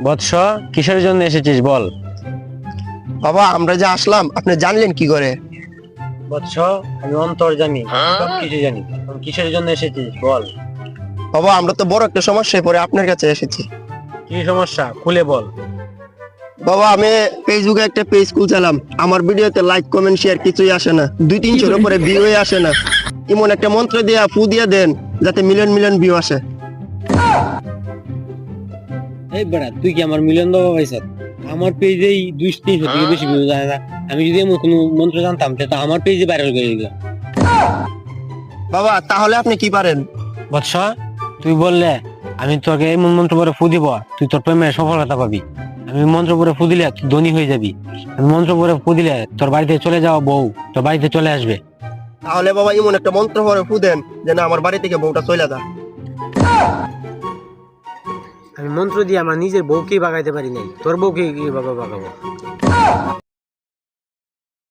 বৎস, কিসের জন্য এসেছিস বল? বাবা আমরা যে আসলাম আপনি জানলেন কি করে? বৎস, আমি অন্তর্জামী, সবকিছু জানি। এখন কিসের জন্য এসেছিস বল? বাবা আমরা তো বড় একটা সমস্যায় পড়ে আপনার কাছে এসেছি। কি সমস্যা খুলে বল। বাবা আমি ফেসবুকে একটা পেজ খুলছিলাম, আমার ভিডিওতে লাইক কমেন্ট শেয়ার কিছুই আসে না, 2-300 উপরে ভিউ আসে না। এমন একটা মন্ত্র দিয়া ফু দিয়া দেন যাতে মিলিয়ন মিলিয়ন ভিউ আসে। এই বেড়া, তুই কি আমার মিলিয়ন দেওয়া পাইছ? আমার পেজেই 200-300 থেকে বেশি ভিউ যায় না। আমি যদি এমন কোনো মন্ত্র জানতাম তাহলে আমার পেজে ভাইরাল করে দিত। বাবা তাহলে আপনি কি পারেন? বৎস, তুই বললে আমি তোকে এমন মন্ত্র পরে ফু দিব, তুই তোর প্রেমে সফলতা পাবি। আমি মন্ত্র পরে ফু দিলে তুই ধনী হয়ে যাবি। আমি মন্ত্র পরে ফু দিলে তোর বাড়িতে চলে যাওয়া বউ তোর বাড়িতে চলে আসবে। তাহলে বাবা এমন একটা মন্ত্র পরে ফু দেন যেন আমার বাড়ি থেকে বউটা চলে যায়। আমি মন্ত্র দিয়ে আমার নিজের বউকেই বাগাইতে পারি নাই, তোর বউকে কিভাবে বাগাবো?